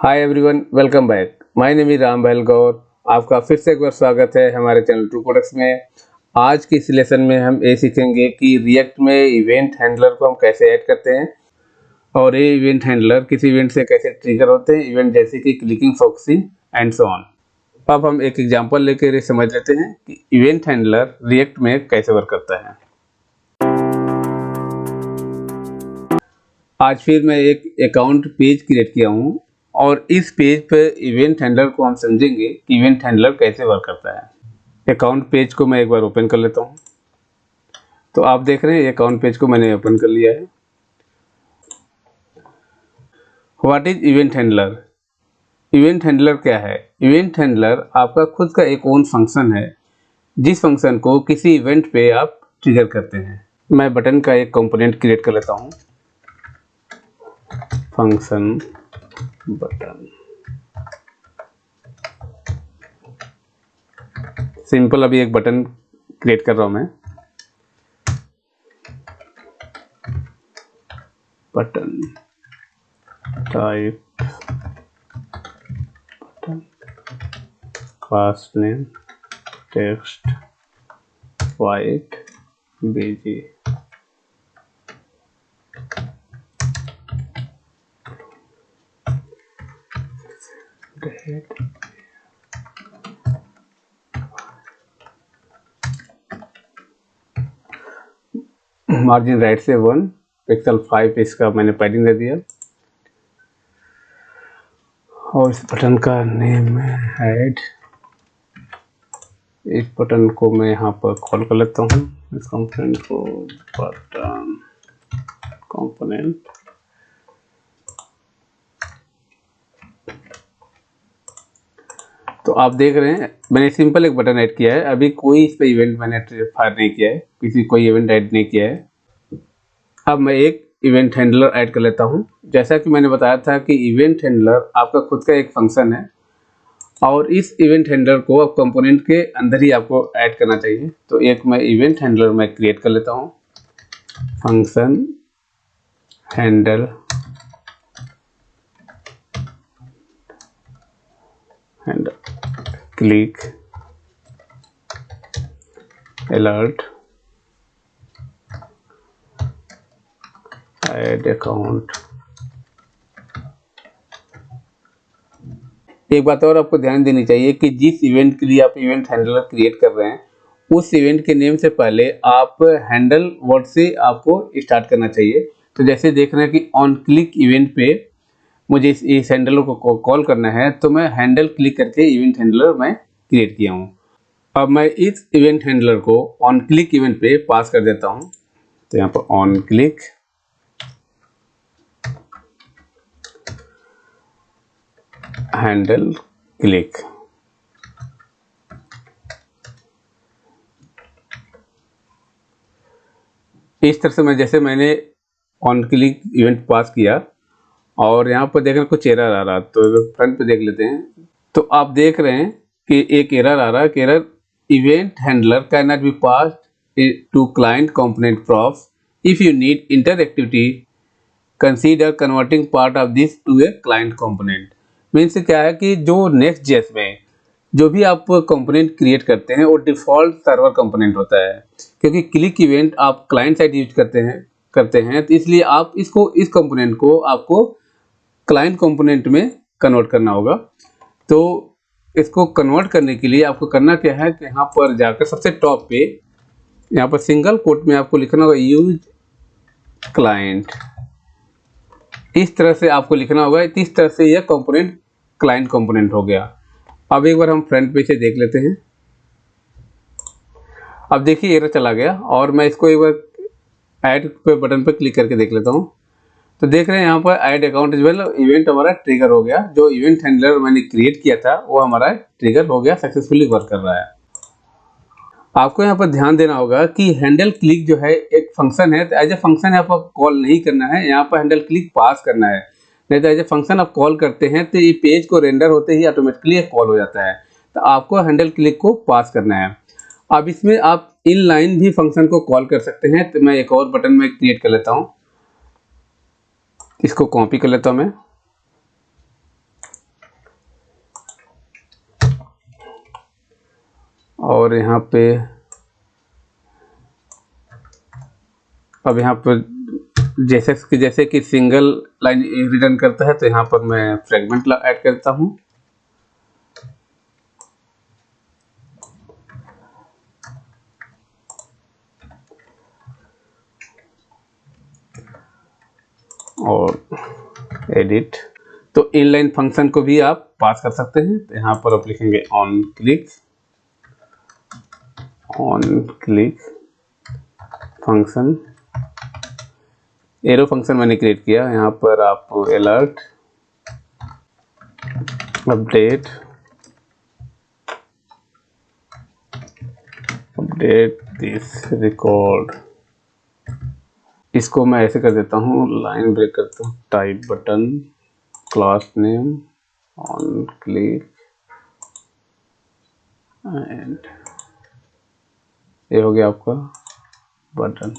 Hi everyone, welcome back. My name is Ram Bahal Gaur. आपका फिर से एक बार स्वागत है हमारे चैनल ट्रू प्रोडक्ट्स में। आज की इस लेसन में हम ये सीखेंगे कि रिएक्ट में इवेंट हैंडलर को हम कैसे ऐड करते हैं और ये इवेंट हैंडलर किसी इवेंट से कैसे ट्रिगर होते हैं, इवेंट जैसे कि clicking, focusing and so on. अब हम एक एग्जांपल लेकर समझ लेते हैं कि इवेंट हैंडलर रिएक्ट में कैसे वर्क करता है। आज फिर मैं एक अकाउंट पेज क्रिएट किया हूँ और इस पेज पे इवेंट हैंडलर को हम समझेंगे कि इवेंट हैंडलर कैसे वर्क करता है। अकाउंट पेज को मैं एक बार ओपन कर लेता हूँ। तो आप देख रहे हैं अकाउंट पेज को मैंने ओपन कर लिया है। What is event handler? Event handler क्या है? इवेंट हैंडलर आपका खुद का एक ओन फंक्शन है जिस फंक्शन को किसी इवेंट पे आप ट्रिगर करते हैं। मैं बटन का एक कंपोनेंट क्रिएट कर लेता हूँ, फंक्शन बटन। सिंपल अभी एक बटन क्रिएट कर रहा हूं मैं। Button type, button class name, text white BG. Margin right से 1 पिक्सल 5 इसका मैंने पैडिंग दे दिया और इस बटन का नेम है हेड। इस बटन को मैं यहाँ पर कॉल कर लेता हूँ, इस कंपोनेंट को बटन कंपोनेंट। तो आप देख रहे हैं मैंने सिंपल एक बटन ऐड किया है। अभी कोई इस पे इवेंट मैंने फायर नहीं किया है, कोई इवेंट ऐड नहीं किया है। अब मैं एक इवेंट हैंडलर ऐड कर लेता हूं। जैसा कि मैंने बताया था कि इवेंट हैंडलर आपका खुद का एक फंक्शन है और इस इवेंट हैंडलर को आप कंपोनेंट के अंदर ही आपको ऐड करना चाहिए। तो एक मैं इवेंट हैंडलर मैं क्रिएट कर लेता हूं, function handle click alert add account. एक बात और आपको ध्यान देनी चाहिए कि जिस इवेंट के लिए आप इवेंट हैंडलर क्रिएट कर रहे हैं उस इवेंट के नेम से पहले आप हैंडल वर्ड से आपको स्टार्ट करना चाहिए। तो जैसे देख रहे हैं कि ऑन क्लिक इवेंट पे मुझे इस हैंडलर को कॉल करना है, तो मैं हैंडल क्लिक करके इवेंट हैंडलर मैं क्रिएट किया हूँ। अब मैं इस इवेंट हैंडलर को ऑन क्लिक इवेंट पे पास कर देता हूँ। तो यहाँ पर ऑन क्लिक हैंडल क्लिक। इस तरह से जैसे मैंने ऑन क्लिक इवेंट पास किया और यहाँ पर देख रहे हैं कुछ एरर आ रहा, तो फ्रंट पे देख लेते हैं। तो आप देख रहे हैं कि एक एरर आ रहा है कि error event handler can not be passed to client component props if you need interactivity consider converting part of this to a client component. Means क्या है कि जो नेक्स्ट जेस में जो भी आप कंपोनेंट क्रिएट करते हैं वो डिफ़ॉल्ट सर्वर कंपोनेंट होता है, क्योंकि क्लिक इवेंट आप क्लाइंट साइड यूज करते हैं तो इसलिए आप इस कंपोनेंट को आपको क्लाइंट कंपोनेंट में कन्वर्ट करना होगा। तो इसको कन्वर्ट करने के लिए आपको करना क्या है कि यहाँ पर जाकर सबसे टॉप पे यहाँ पर सिंगल कोट में आपको लिखना होगा यूज क्लाइंट। इस तरह से आपको लिखना होगा। इस तरह से यह कंपोनेंट क्लाइंट कंपोनेंट हो गया। अब एक बार हम फ्रंट पेज से देख लेते हैं। अब देखिए एरर चला गया और मैं इसको एक बार ऐड पे बटन पर क्लिक करके देख लेता हूँ। तो देख रहे हैं यहाँ पर add account is well, event हमारा ट्रिगर हो गया। जो इवेंट हैंडलर मैंने क्रिएट किया था वो हमारा ट्रिगर हो गया, सक्सेसफुली वर्क कर रहा है। आपको यहाँ पर ध्यान देना होगा कि हैंडल क्लिक जो है एक फंक्शन है, तो एज ए फंक्शन यहाँ पर कॉल नहीं करना है, यहाँ पर हैंडल क्लिक पास करना है। नहीं तो एज ए फंक्शन आप कॉल करते हैं तो ये पेज को रेंडर होते ही ऑटोमेटिकली कॉल हो जाता है। तो आपको हैंडल क्लिक को पास करना है। अब इसमें आप इन लाइन भी फंक्शन को कॉल कर सकते हैं। तो मैं एक और बटन में क्रिएट कर लेता हूँ, इसको कॉपी कर लेता हूँ मैं और यहाँ पे अब यहाँ पर जैसे कि सिंगल लाइन रिटर्न करता है, तो यहाँ पर मैं फ्रेगमेंट ऐड करता हूँ। और एडिट, तो इनलाइन फंक्शन को भी आप पास कर सकते हैं। तो यहाँ पर आप लिखेंगे on click function, arrow function मैंने क्रिएट किया। यहाँ पर आप अलर्ट अपडेट दिस रिकॉर्ड, इसको मैं ऐसे कर देता हूँ, लाइन ब्रेक करता हूँ, type button class name on click and ये हो गया आपका बटन।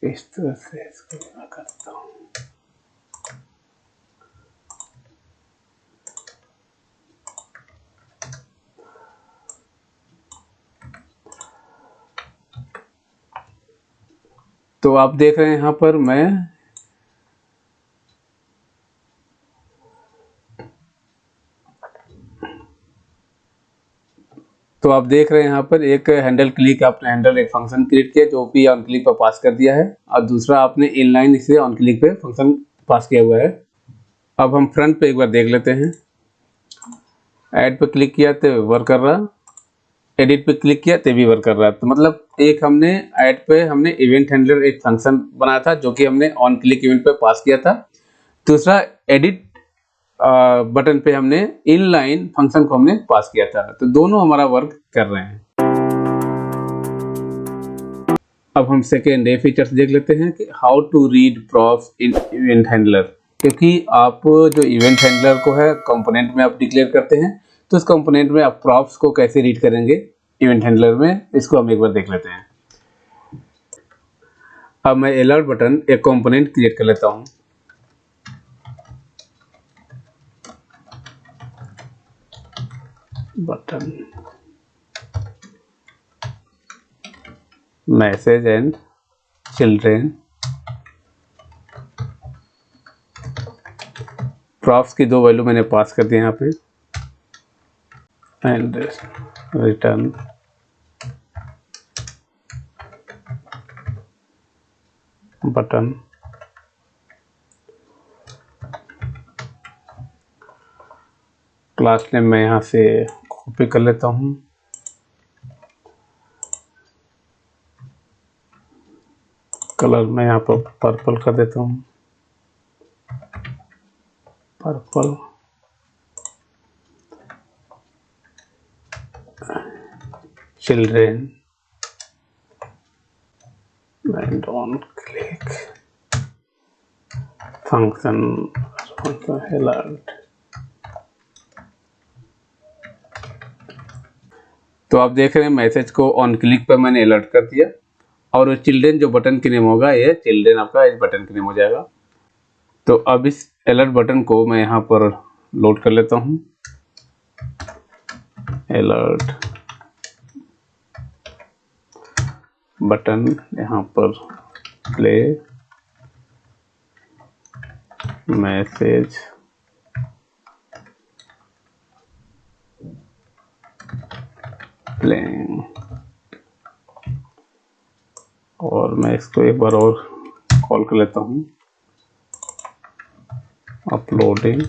इस तरह से इसको मैं करता हूँ। तो आप देख रहे हैं यहाँ पर तो आप देख रहे हैं यहाँ पर एक हैंडल क्लिक, आपने हैंडल एक फंक्शन क्रिएट किया जो कि ऑन क्लिक पर पास कर दिया है, और दूसरा आपने इनलाइन इसे ऑन क्लिक पे फंक्शन पास किया हुआ है। अब हम फ्रंट पे एक बार देख लेते हैं। ऐड पे क्लिक किया तो वर्क कर रहा, एडिट पे क्लिक किया तो भी वर्क कर रहा। तो मतलब एक हमने ऐड पे हमने इवेंट हैंडलर एक फंक्शन बनाया था जो कि हमने ऑन क्लिक इवेंट पे पास किया था। दूसरा एडिट बटन पे हमने इनलाइन फंक्शन को हमने पास किया था। तो दोनों हमारा वर्क कर रहे हैं। अब हम सेकेंड डे फीचर्स देख लेते हैं कि how to read props in event handler. क्योंकि आप जो इवेंट हैंडलर को है कंपोनेंट में आप डिक्लेयर करते हैं, तो उस कंपोनेंट में आप प्रॉप्स को कैसे रीड करेंगे इवेंट हैंडलर में, इसको हम एक बार देख लेते हैं। अब मैं अलर्ट बटन एक कंपोनेंट क्रिएट कर लेता हूँ। Button message and children, props की 2 वैल्यू मैंने पास कर दी यहाँ पे, and return button. Class name मैं यहाँ से कॉपी कर लेता हूँ, कलर मैं यहाँ पर पर्पल कर देता हूँ, purple. Children and on click function alert. तो आप देख रहे हैं मैसेज को ऑन क्लिक पर मैंने अलर्ट कर दिया, और चिल्ड्रेन जो बटन की नेम होगा, ये चिल्ड्रेन आपका इस बटन की नेम हो जाएगा। तो अब इस अलर्ट बटन को मैं यहाँ पर लोड कर लेता हूँ, अलर्ट बटन, यहाँ पर प्ले मैसेज प्लेइंग, और मैं इसको एक बार और कॉल कर लेता हूँ, अपलोडिंग,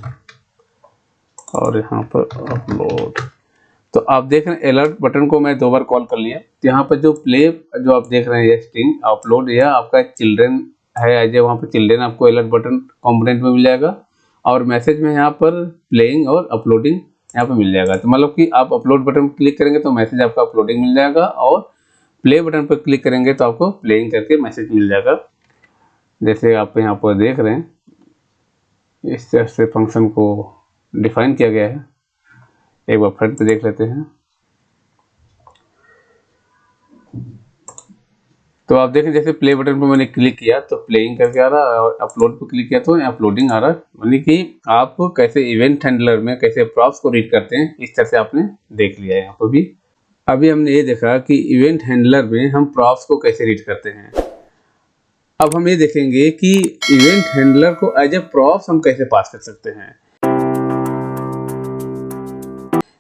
और यहाँ पर अपलोड। तो आप देख रहे हैं अलर्ट बटन को मैं 2 बार कॉल कर लिया। तो यहाँ पर जो प्ले जो आप देख रहे हैं ये स्ट्रिंग अपलोड, या आपका चिल्ड्रेन है एज ए, वहाँ पर चिल्ड्रेन आपको अलर्ट बटन कंपोनेंट में मिल जाएगा, और मैसेज में यहाँ पर प्लेइंग और अपलोडिंग यहाँ पर मिल जाएगा। तो मतलब कि आप अपलोड बटन पर क्लिक करेंगे तो मैसेज आपका अपलोडिंग मिल जाएगा, और प्ले बटन पर क्लिक करेंगे तो आपको प्लेइंग करके मैसेज मिल जाएगा। जैसे आप यहाँ पर देख रहे हैं इस तरह से फंक्शन को डिफाइन किया गया है। एक बार फ्रंट पे देख लेते हैं। तो आप देखें जैसे प्ले बटन पर मैंने क्लिक किया तो प्लेइंग करके आ रहा है, और अपलोड पर क्लिक किया तो अपलोडिंग आ रहा है। यानी कि आप कैसे इवेंट हैंडलर में कैसे प्रॉप्स को रीड करते हैं, इस तरह से आपने देख लिया है यहाँ पर भी। अभी हमने ये देखा कि इवेंट हैंडलर में हम प्रॉप्स को कैसे रीड करते हैं। अब हम ये देखेंगे कि इवेंट हैंडलर को एज ए प्रॉप्स हम कैसे पास कर सकते हैं।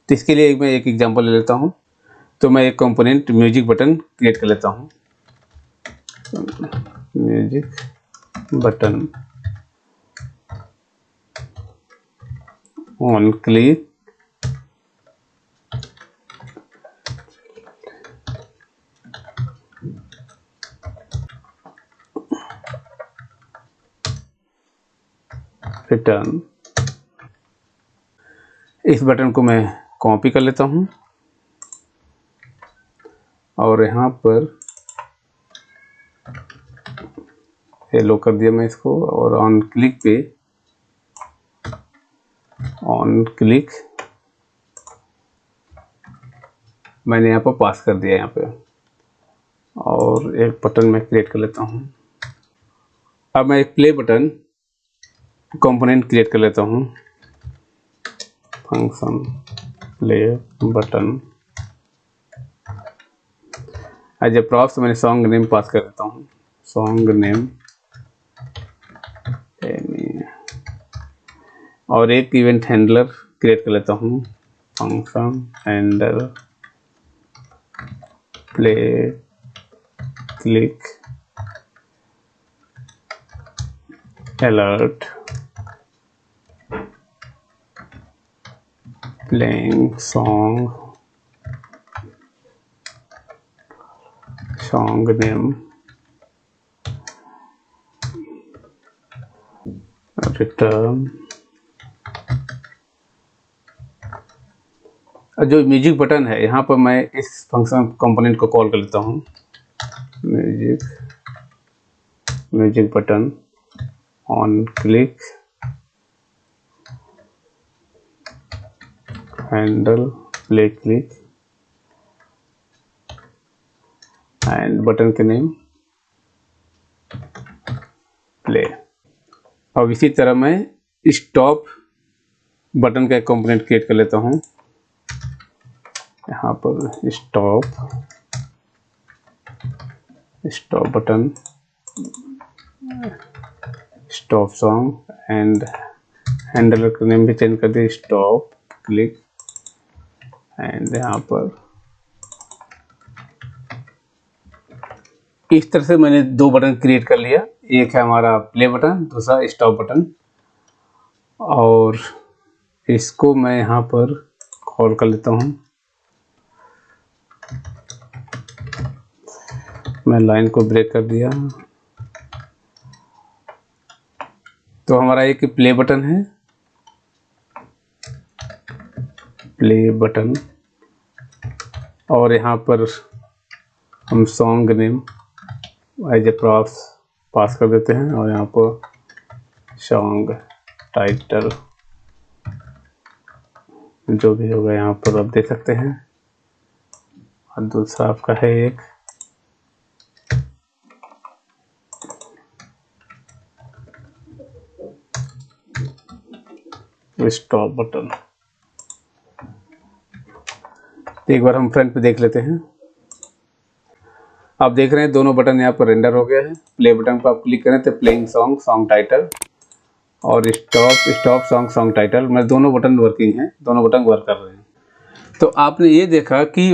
तो इसके लिए मैं एक एग्जांपल ले लेता हूँ। तो मैं एक कंपोनेंट म्यूजिक बटन क्रिएट कर लेता हूँ। Music button on click return. इस बटन को मैं कॉपी कर लेता हूँ और यहाँ पर हेलो कर दिया मैं इसको, और ऑन क्लिक मैंने यहाँ पर पास कर दिया यहाँ पे। और एक बटन मैं क्रिएट कर लेता हूँ। अब मैं एक प्ले बटन कंपोनेंट क्रिएट कर लेता हूँ। Function play button as a props मैंने सॉन्ग नेम पास कर देता हूँ। सॉन्ग नेम और एक इवेंट हैंडलर क्रिएट कर लेता हूँ। Function handle play click alert playing song name return. जो म्यूजिक बटन है यहाँ पर मैं इस फंक्शन कंपोनेंट को कॉल कर लेता हूँ। Music button on click handle play click and button के नेम प्ले। अब इसी तरह मैं स्टॉप बटन का एक कंपोनेंट क्रिएट कर लेता हूँ। यहाँ पर stop button stop song and handler का नेम भी चेंज कर दिया स्टॉप क्लिक। एंड यहाँ पर इस तरह से मैंने दो बटन क्रिएट कर लिया। एक है हमारा प्ले बटन, दूसरा स्टॉप बटन। और इसको मैं यहाँ पर कॉल कर लेता हूँ। मैं लाइन को ब्रेक कर दिया। तो हमारा एक प्ले बटन है, प्ले बटन, और यहाँ पर हम song name as a props pass कर देते हैं। और यहाँ पर सॉन्ग टाइटल जो भी होगा यहाँ पर आप देख सकते हैं। और दूसरा आपका है एक स्टॉप बटन। तो एक बार हम फ्रंट पे देख लेते हैं। आप देख रहे हैं दोनों बटन यहाँ पर रेंडर हो गया है। प्ले बटन पर आप क्लिक करें तो प्लेइंग सॉन्ग टाइटल, और स्टॉप सॉन्ग टाइटल, मैं दोनों बटन वर्किंग हैं, दोनों बटन वर्क कर रहे हैं। तो आपने ये देखा कि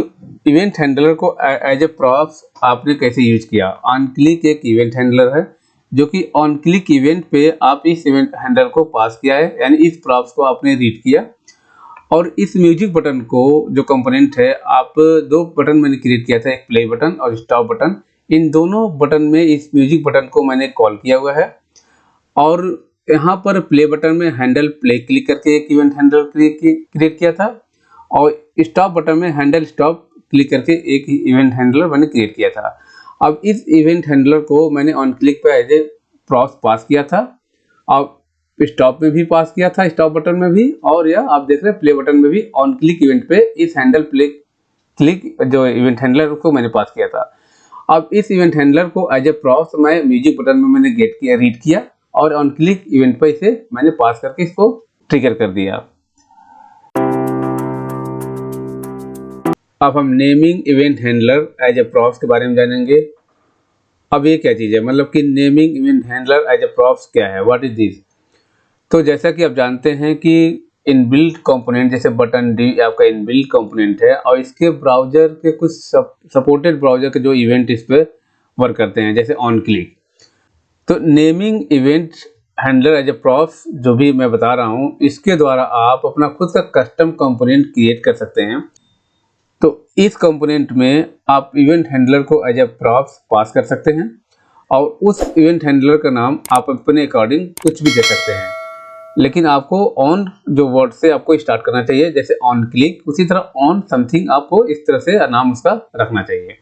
इवेंट हैंडलर को एज ए प्रॉप्स आपने कैसे यूज किया। ऑन क्लिक एक इवेंट हैंडलर है जो कि ऑन क्लिक इवेंट पे आप इस इवेंट हैंडलर को पास किया है, यानी इस प्रॉप्स को आपने रीड किया। और इस म्यूजिक बटन को जो कंपोनेंट है, आप दो बटन मैंने क्रिएट किया था, एक प्ले बटन और स्टॉप बटन। इन दोनों बटन में इस म्यूजिक बटन को मैंने कॉल किया हुआ है। और यहाँ पर प्ले बटन में हैंडल प्ले क्लिक करके एक इवेंट हैंडल क्रिएट किया था, और स्टॉप बटन में हैंडल स्टॉप क्लिक करके एक इवेंट हैंडलर मैंने क्रिएट किया था। अब इस इवेंट हैंडलर को मैंने ऑन क्लिक पे एज ए प्रॉप्स पास किया था, और स्टॉप में भी पास किया था, स्टॉप बटन में भी, और यह आप देख रहे हैं प्ले बटन में भी ऑन क्लिक इवेंट पे इस हैंडल प्ले क्लिक जो इवेंट हैंडलर को मैंने पास किया था। अब इस इवेंट हैंडलर को एज ए प्रॉप्स मैं म्यूजिक बटन में मैंने गेट किया, रीड किया और ऑन क्लिक इवेंट पर इसे मैंने पास करके इसको ट्रिगर कर दिया। अब हम naming event handler as a props के बारे में जानेंगे। अब ये क्या चीज़ है, मतलब कि naming event handler as a props क्या है, व्हाट इज दिस। तो जैसा कि आप जानते हैं कि इनबिल्ट कंपोनेंट जैसे बटन डी आपका इनबिल्ट कंपोनेंट है और इसके ब्राउजर के कुछ सपोर्टेड ब्राउजर के जो इवेंट इस पे वर्क करते हैं जैसे ऑन क्लिक। तो naming event handler as a props जो भी मैं बता रहा हूँ, इसके द्वारा आप अपना खुद का कस्टम कंपोनेंट क्रिएट कर सकते हैं। तो इस कंपोनेंट में आप इवेंट हैंडलर को एज ए प्रॉप्स पास कर सकते हैं और उस इवेंट हैंडलर का नाम आप अपने अकॉर्डिंग कुछ भी दे सकते हैं, लेकिन आपको ऑन जो वर्ड से आपको स्टार्ट करना चाहिए, जैसे ऑन क्लिक, उसी तरह ऑन समथिंग आपको इस तरह से नाम उसका रखना चाहिए।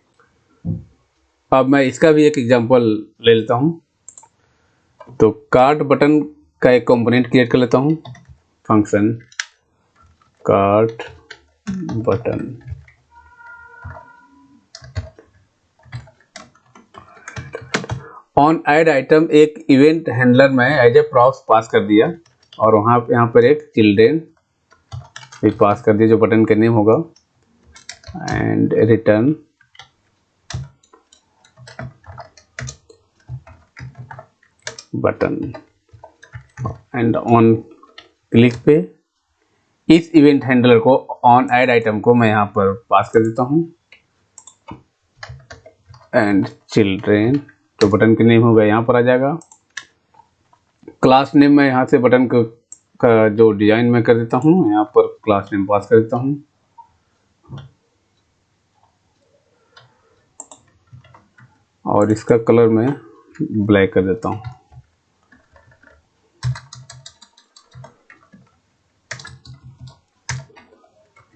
अब मैं इसका भी एक एग्जांपल ले लेता हूं। तो कार्ड बटन का एक कंपोनेंट क्रिएट कर लेता हूं, function card button. On add item एक इवेंट हैंडलर में एज ए प्रॉप्स पास कर दिया और यहाँ पर एक चिल्ड्रेन भी पास कर दिया जो बटन का नेम होगा, and return button. And on click पे इस इवेंट हैंडलर को ऑन ऐड आइटम को मैं यहाँ पर पास कर देता हूँ, एंड चिल्ड्रेन तो बटन का नेम होगा यहाँ पर आ जाएगा। क्लास नेम मैं यहाँ से बटन का जो डिजाइन मैं कर देता हूँ, यहाँ पर क्लास नेम पास कर देता हूँ। और इसका कलर मैं ब्लैक कर देता हूँ।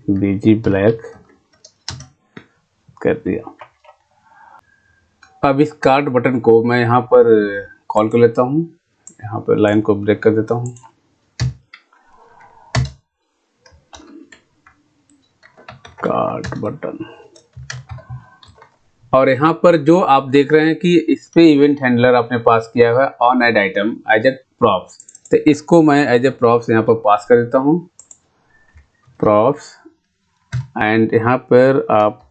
बीजी ब्लैक कर दिया। अब इस कार्ड बटन को मैं यहाँ पर कॉल कर लेता हूँ, यहाँ पर लाइन को ब्रेक कर देता हूँ। कार्ड बटन, और यहाँ पर जो आप देख रहे हैं कि इस पे इवेंट हैंडलर आपने पास किया हुआ है on add item as a props, तो इसको मैं एज ए प्रॉप्स यहाँ पर पास कर देता हूँ, प्रॉप्स। एंड यहाँ पर आप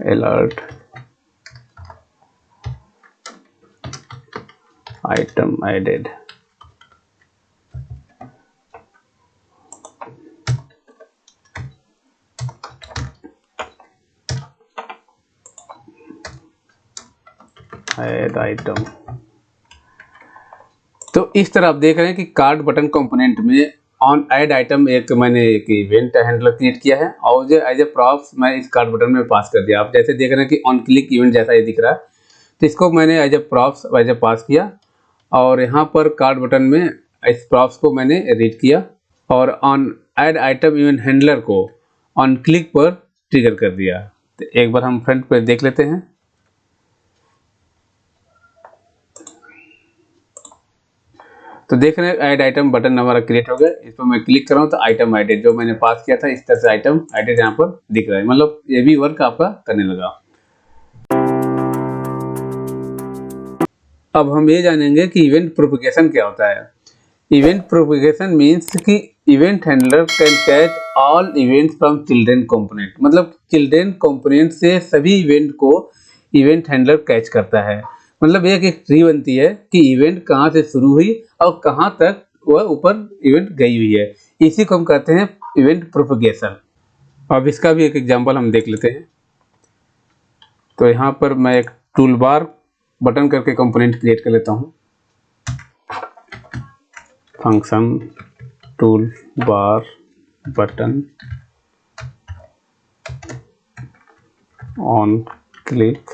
alert item added, add item. तो इस तरह आप देख रहे हैं कि कार्ड बटन कंपोनेंट में ऑन ऐड आइटम एक मैंने एक इवेंट हैंडलर क्रिएट किया है और जो एज ए प्रॉप्स मैं इस कार्ड बटन में पास कर दिया। आप जैसे देख रहे हैं कि ऑन क्लिक इवेंट जैसा ये दिख रहा है, तो इसको मैंने as a props as a pass किया और यहाँ पर कार्ड बटन में इस प्रॉप्स को मैंने रीड किया और on add item event handler को ऑन क्लिक पर ट्रिगर कर दिया। तो एक बार हम फ्रंट पर देख लेते हैं। तो देख रहे हैं ऐड आइटम बटन हमारा क्रिएट हो गया। इस पर मैं क्लिक कर रहा हूँ तो आइटम एडेड जो मैंने पास किया था इस तरह से आइटम एडेड यहाँ पर दिख रहा है, मतलब ये भी वर्क आपका करने लगा। अब हम ये जानेंगे कि इवेंट प्रोपगेशन क्या होता है। इवेंट प्रोपगेशन मीन्स कि event handler can catch all events from children component, मतलब चिल्ड्रेन कंपोनेंट से सभी इवेंट को इवेंट हैंडलर कैच करता है। मतलब एक ट्री बनती है कि इवेंट कहाँ से शुरू हुई और कहाँ तक वह ऊपर इवेंट गई हुई है, इसी को हम कहते हैं इवेंट प्रोपगेशन। अब इसका भी एक एग्जांपल हम देख लेते हैं। तो यहाँ पर मैं एक टूल बार बटन करके कंपोनेंट क्रिएट कर लेता हूँ, function tool bar button on click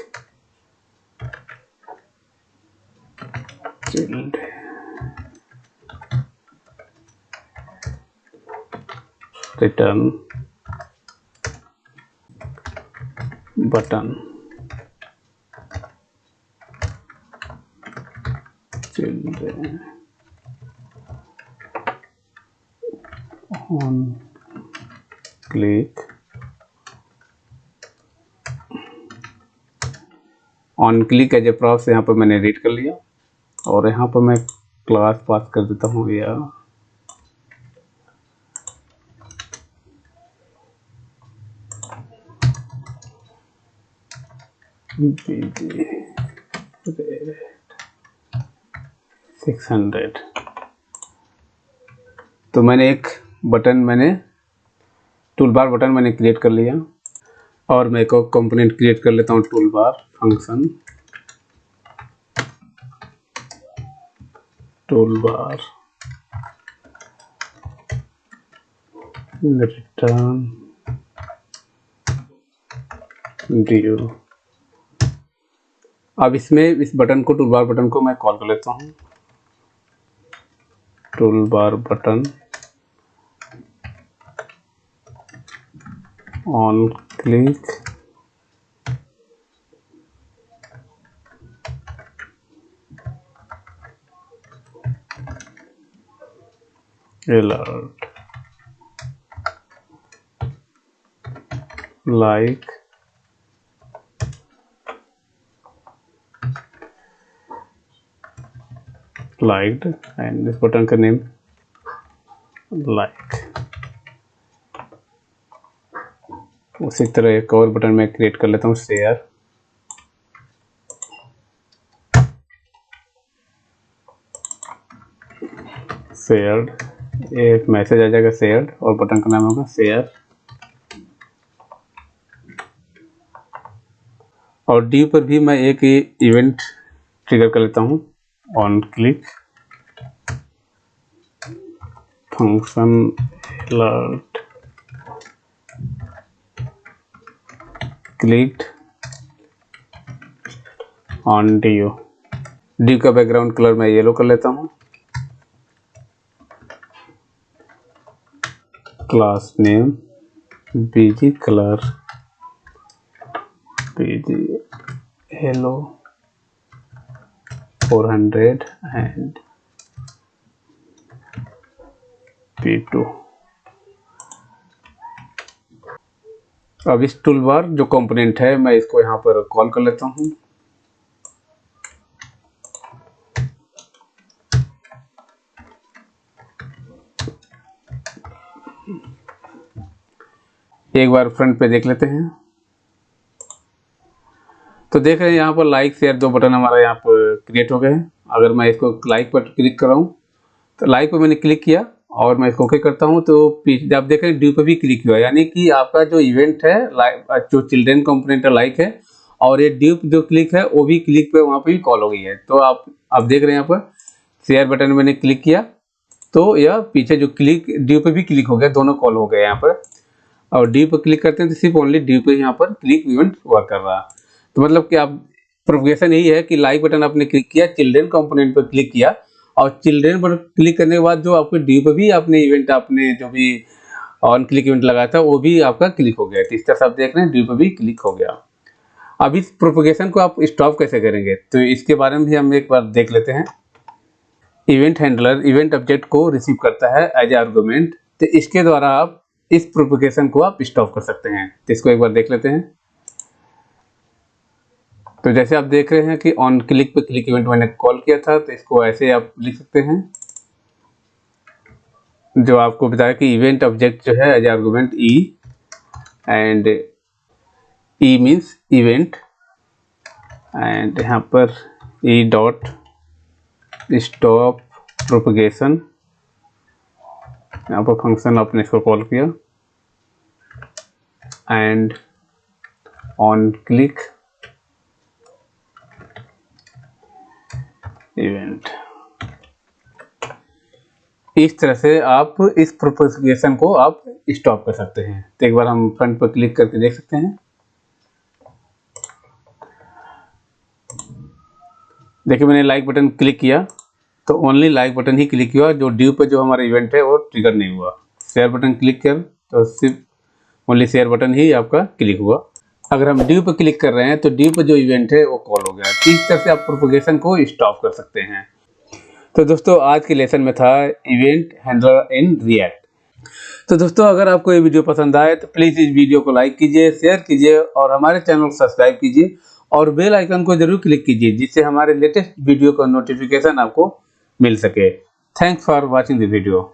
return button on click on click as a props यहाँ पर मैंने रीड कर लिया और यहाँ पर मैं क्लास पास कर देता हूँ या BG 600। तो मैंने एक टूलबार बटन मैंने क्रिएट कर लिया और मैं एक कंपोनेंट क्रिएट कर लेता हूँ toolbar function toolbar return due. अब इसमें इस बटन को टूलबार बटन को मैं कॉल कर लेता हूँ toolbar button on click alert like liked and इस बटन का नेम like। उसी तरह एक और बटन मैं क्रिएट कर लेता हूँ शेयर शेयर्ड। एक मैसेज आ जाएगा शेयर्ड और बटन का नाम होगा शेयर और डी पर भी मैं एक इवेंट ट्रिगर कर लेता हूँ on click function alert clicked on due का बैकग्राउंड कलर मैं येलो कर लेता हूँ class name BG colour BG hello 400 and P2। अब इस टूलबार जो कंपोनेंट है मैं इसको यहाँ पर कॉल कर लेता हूँ एक बार फ्रंट पे देख लेते हैं। तो देख रहे हैं यहाँ पर लाइक शेयर दो बटन हमारा यहाँ पर क्रिएट हो गए हैं। अगर मैं इसको लाइक पर क्लिक कर रहा हूँ तो लाइक पर मैंने क्लिक किया और मैं इसको ओके करता हूँ तो आप देख रहे हैं ड्यू पर भी क्लिक हुआ यानी कि आपका जो इवेंट है जो चिल्ड्रेन कंपोनेंट है लाइक है और ये ड्यू जो क्लिक है वो भी क्लिक पे वहाँ पे भी कॉल हो गई है। तो आप देख रहे हैं यहाँ पर शेयर बटन में मैंने क्लिक किया तो यह पीछे जो क्लिक ड्यू पे भी क्लिक हो गया दोनों कॉल हो गए यहाँ पर और ड्यू पर क्लिक करते हैं तो सिर्फ ओनली ड्यू पे यहाँ पर क्लिक इवेंट वर्क कर रहा है। तो मतलब कि आप प्रोपगेशन यही है कि लाइक बटन आपने क्लिक किया चिल्ड्रेन कंपोनेंट पर क्लिक किया और चिल्ड्रेन पर क्लिक करने के बाद जो आपके ड्यू पर भी आपने इवेंट आपने जो भी ऑन क्लिक इवेंट लगाया था वो भी आपका क्लिक हो गया। तो इस तरह से आप देख रहे हैं ड्यू पर भी क्लिक हो गया। अब इस प्रोपगेशन को आप स्टॉप कैसे करेंगे तो इसके बारे में भी हम एक बार देख लेते हैं। इवेंट हैंडलर इवेंट ऑब्जेक्ट को रिसीव करता है एज आर्गुमेंट तो इसके द्वारा आप इस प्रोपगेशन को आप स्टॉप कर सकते हैं। तो इसको एक बार देख लेते हैं। तो जैसे आप देख रहे हैं कि ऑन क्लिक पे क्लिक इवेंट मैंने कॉल किया था तो इसको ऐसे आप लिख सकते हैं जो आपको बताया कि इवेंट ऑब्जेक्ट जो है as argument E and E means event and यहाँ पर ई डॉट स्टॉप प्रोपगेशन यहाँ पर फंक्शन आपने इसको कॉल किया एंड ऑन क्लिक इवेंट। इस तरह से आप इस प्रोपगेशन को आप स्टॉप कर सकते हैं। तो एक बार हम फ्रंट पर क्लिक करके देख सकते हैं। देखिए मैंने लाइक बटन क्लिक किया तो ओनली लाइक बटन ही क्लिक हुआ जो ड्यू पर जो हमारा इवेंट है वो ट्रिगर नहीं हुआ। शेयर बटन क्लिक कर तो सिर्फ ओनली शेयर बटन ही आपका क्लिक हुआ। अगर हम ड्यू पर क्लिक कर रहे हैं तो ड्यू पर जो इवेंट है वो कॉल हो गया। इस तरह से आप प्रोपगेशन को स्टॉप कर सकते हैं। तो दोस्तों आज के लेसन में था इवेंट हैंडलर इन रिएक्ट। तो दोस्तों अगर आपको ये वीडियो पसंद आए तो प्लीज़ इस वीडियो को लाइक कीजिए, शेयर कीजिए और हमारे चैनल को सब्सक्राइब कीजिए और बेल आइकन को जरूर क्लिक कीजिए जिससे हमारे लेटेस्ट वीडियो का नोटिफिकेशन आपको मिल सके। Thanks for watching the video.